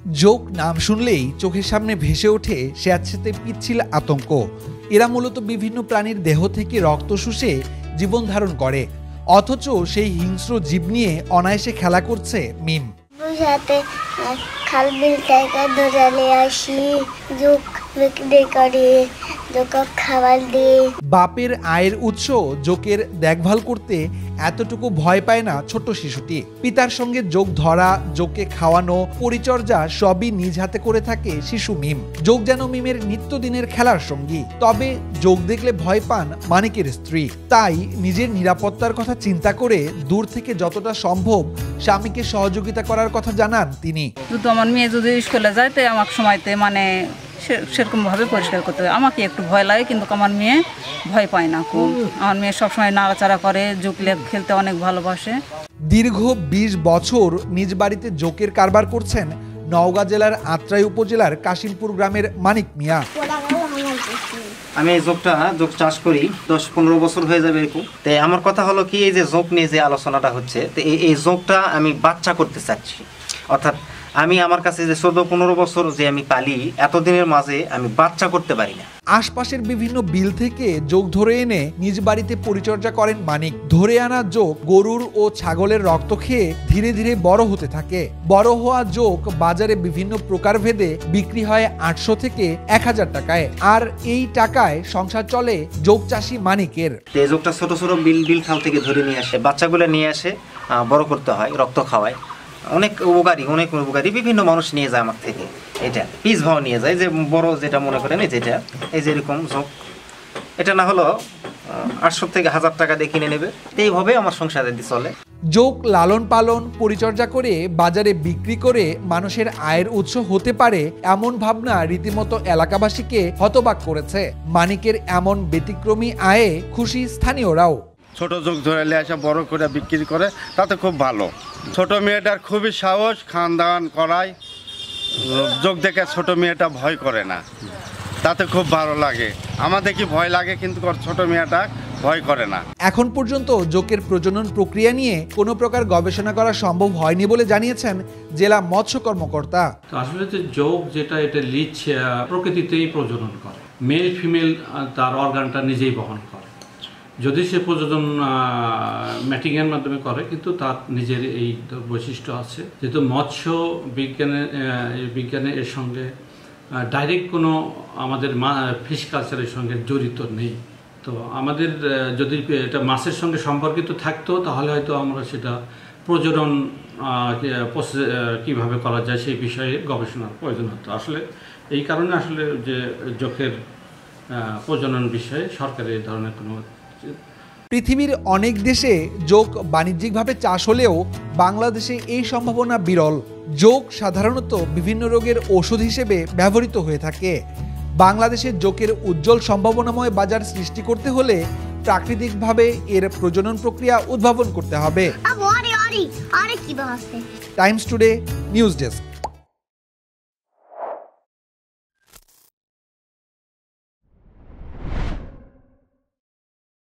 Joke নাম শুনলেই চোখের সামনে ভেসে ওঠে স্যাঁতসেঁতে পিচ্ছিল আতঙ্ক। এরা মূলত বিভিন্ন প্রাণীর দেহ থেকে রক্ত শুষে জীবন ধারণ করে, অথচ সেই হিংস্র জীব নিয়ে অনায়াসে খেলা করছে মিম। সাথে খাল বিল থেকে ধরে আসি, জোক বিক্রি করি, জোক খাবার দিই। বাপের আয়ের উৎস জোকের দেখভাল করতে এতটুকু ভয় পায় না ছোট্ট শিশুটি। পিতার সঙ্গে জোক ধরা, জোককে খাওয়ানো, পরিচর্যা সবই নিজ হাতে করে থাকে শিশু মিম। জোক যেন মিমের নিত্যদিনের খেলার সঙ্গী। তবে জোক দেখলে ভয় পান মানিকের স্ত্রী। তাই নিজের নিরাপত্তার কথা চিন্তা করে দূর থেকে যতটা সম্ভব স্বামীকে সহযোগিতা করার কথা জানান তিনি। আমার মেয়ে যদি স্কুলে যায় তাই আমার সময়তে সেরকম ভাবে পরিষ্কার করতে হয়। আমাকে একটু ভয় লাগে, কিন্তু আমার মেয়ে ভয় পায় না খুব। আমার মেয়ে সবসময় নাড়াচাড়া করে, জোকলে খেলতে অনেক ভালোবাসে। দীর্ঘ ২০ বছর নিজ বাড়িতে জোকের কারবার করছেন নওগাঁ জেলার আত্রাই উপজেলার কাশিমপুর গ্রামের মানিক মিয়া। আমি এই জোক চাষ করি ১০-১৫ বছর হয়ে যাবে এরকম। তো আমার কথা হলো কি, এই যে জোক নিয়ে যে আলোচনাটা হচ্ছে, তো এই জোকটা আমি বাচ্চা করতে চাচ্ছি। অর্থাৎ আমি আমার কাছে যে ১৪-১৫ বছর যে আমি পালি, এতদিনের মাঝে আমি বাচ্চা করতে পারি না। আশপাশের বিভিন্ন বিল থেকে জোক ধরে এনে নিজ বাড়িতে পরিচর্যা করেন মানিক। ধরে আনা জোক গরুর ও ছাগলের রক্ত খেয়ে ধীরে ধীরে বড় হতে থাকে। বড় হওয়া জোক বাজারে বিভিন্ন প্রকারভেদে বিক্রি হয় ৮০০ থেকে ১০০০ টাকায়। আর এই টাকায় সংসার চলে জোক চাষি মানিকের। এই জোকটা ছোট ছোট বিল খাল থেকে ধরে নিয়ে আসে, বাচ্চাগুলো নিয়ে আসে, বড় করতে হয়, রক্ত খাওয়ায়। অনেক উপকারী বিভিন্ন মানুষ নিয়ে যায় আমার থেকে। এটা পিস ভাও নিয়ে যায়, যে বড় যেটা মনে করেন, যেটা এই যে এরকম জোক, এটা না হলো ৮০০ থেকে ১০০০ টাকা দিয়ে কিনে নেবে। এইভাবে আমার সংসারে চলে। জোক লালন পালন পরিচর্যা করে বাজারে বিক্রি করে মানুষের আয়ের উৎস হতে পারে, এমন ভাবনা রীতিমতো এলাকাবাসীকে হতবাক করেছে। মানিকের এমন ব্যতিক্রমী আয়ে খুশি স্থানীয়রাও। ছোট জোক ধরে আসা বড় করে বিক্রি করে, তাতে খুব ভালো। ছোট মেয়েটার খুবই সাহস, খান দান করায়। জোক দেখে ছোট মেয়েটা ভয় করে না, তাতে খুব ভালো লাগে। আমাদের কি ভয় লাগে, কিন্তু ছোট মেয়েটা ভয় করে না। এখন পর্যন্ত জোকের প্রজনন প্রক্রিয়া নিয়ে কোনো প্রকার গবেষণা করা সম্ভব হয়নি বলে জানিয়েছেন জেলা মৎস্য কর্মকর্তা। আসলে যে জোক যেটা, এটা লিচ প্রকৃতিতেই প্রজনন করে। মেল ফিমেল তার অর্গানটা নিজেই বহন করে। যদি সে প্রজনন ম্যাটিংয়ের মাধ্যমে করে, কিন্তু তার নিজের এই বৈশিষ্ট্য আছে। যেহেতু মৎস্য বিজ্ঞানে এর সঙ্গে ডাইরেক্ট কোনো আমাদের ফিশ কালচারের সঙ্গে জড়িত নেই। তো আমাদের যদি এটা মাছের সঙ্গে সম্পর্কিত থাকতো, তাহলে হয়তো আমরা সেটা প্রজনন কীভাবে করা যায় সেই বিষয়ে গবেষণার প্রয়োজন হতো। আসলে এই কারণে আসলে যে জোকের প্রজনন বিষয়ে সরকারের এই ধরনের কোনো। পৃথিবীর অনেক দেশে জোক বাণিজ্যিকভাবে চাষ হলেও বাংলাদেশে এই সম্ভাবনা বিরল। জোক সাধারণত বিভিন্ন রোগের ওষুধ হিসেবে ব্যবহৃত হয়ে থাকে। বাংলাদেশে জোকের উজ্জ্বল সম্ভাবনাময় বাজার সৃষ্টি করতে হলে প্রাকৃতিকভাবে এর প্রজনন প্রক্রিয়া উদ্ভাবন করতে হবে। Times today news desk.